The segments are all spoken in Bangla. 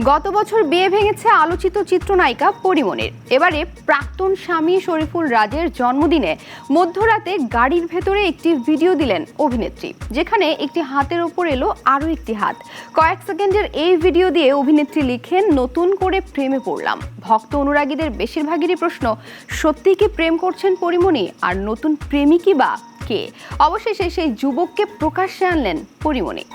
গত বছর বিয়ে ভেঙেছে আলোচিত চিত্রনায়িকা পরীমনির। এবারে প্রাক্তন স্বামী শরীফুল রাজের জন্মদিনে মধ্যরাতে গাড়ির ভেতরে একটি ভিডিও দিলেন অভিনেত্রী, যেখানে একটি হাতের ওপর এলো আরও একটি হাত। কয়েক সেকেন্ডের এই ভিডিও দিয়ে অভিনেত্রী লিখেন, নতুন করে প্রেমে পড়লাম। ভক্ত অনুরাগীদের বেশিরভাগেরই প্রশ্ন, সত্যি কি প্রেম করছেন পরীমনি? আর নতুন প্রেমিকই বা কে? অবশেষে সেই যুবককে প্রকাশ্যে আনলেন পরীমনি।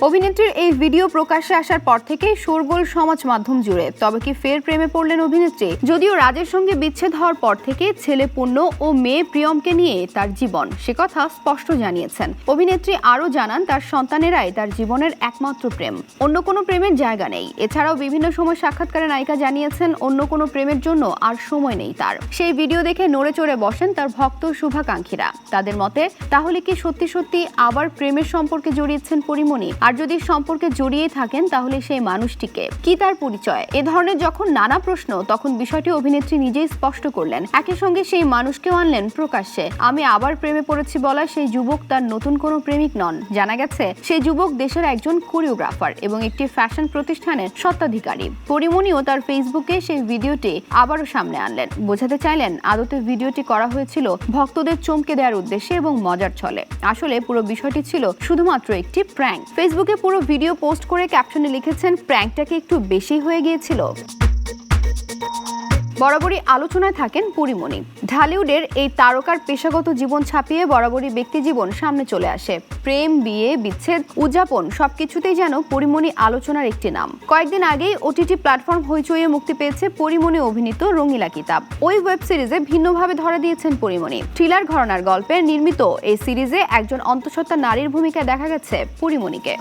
অভিনেত্রীর এই ভিডিও প্রকাশ্যে আসার পর থেকেই শোরগোল সমাজ মাধ্যম জুড়ে। তবে কি ফের প্রেমে পড়লেন অভিনেত্রী? যদিও রাজের সঙ্গে বিচ্ছেদ হওয়ার পর থেকে ছেলে পূর্ণ ও মেয়ে প্রিয়মকে নিয়ে তার জীবন, সে কথা স্পষ্ট জানিয়েছেন। অভিনেত্রী আরও জানান, তার সন্তানেরাই তার জীবনের একমাত্র প্রেম, অন্য কোনো প্রেমের জায়গা নেই। এছাড়াও বিভিন্ন সময় সাক্ষাৎকারে নায়িকা জানিয়েছেন, অন্য কোনো প্রেমের জন্য আর সময় নেই তার। সেই ভিডিও দেখে নড়ে চড়ে বসেন তার ভক্ত শুভাকাঙ্ক্ষীরা। তাদের মতে, তাহলে কি সত্যি সত্যি আবার প্রেমের সম্পর্কে জড়িয়েছেন পরীমনি? আর যদি সম্পর্কে জড়িয়ে থাকেন, তাহলে সেই মানুষটিকে কি, তার পরিচয়? এ ধরনের যখন নানা প্রশ্ন, তখন বিষয়টি অভিনেত্রী নিজেই স্পষ্ট করলেন। একই সঙ্গে সেই মানুষকেও আনলেন প্রকাশ্যে। আমি আবার প্রেমে পড়েছি বলা সেই যুবক তার নতুন কোনো প্রেমিক নন। জানা গেছে, সেই যুবক দেশের একজন কোরিওগ্রাফার এবং একটি ফ্যাশন প্রতিষ্ঠানের স্বত্বাধিকারী। পরীমনিও তার ফেসবুকে সেই ভিডিওটি আবারও সামনে আনলেন। বোঝাতে চাইলেন, আদতে ভিডিওটি করা হয়েছিল ভক্তদের চমকে দেওয়ার উদ্দেশ্যে এবং মজার ছলে। আসলে পুরো বিষয়টি ছিল শুধুমাত্র একটি প্র্যাঙ্ক। ফেসবুকে পুরো ভিডিও পোস্ট করে ক্যাপশনে লিখেছেন, প্র্যাঙ্কটাকে একটু বেশি হয়ে গিয়েছিল। বরাবরই আলোচনায় থাকেন পরীমনি। ঢালিউডের এই তারকার পেশাগত জীবন ছাপিয়ে বরাবরই ব্যক্তি জীবন সামনে চলে আসে। প্রেম, বিয়ে, বিচ্ছেদ, উদযাপন সবকিছুতেই যেন পরীমনি আলোচনার একটি নাম। কয়েকদিন আগেই ওটিটি প্ল্যাটফর্ম হইচইয়ে মুক্তি পেয়েছে পরীমনি অভিনীত রঙিলা কিতাব। ওই ওয়েব সিরিজে ভিন্নভাবে ধরা দিয়েছেন পরীমনি। থ্রিলার ঘরানার গল্পে নির্মিত এই সিরিজে একজন অন্তঃসত্ত্বা নারীর ভূমিকায় দেখা গেছে পরীমনিকে।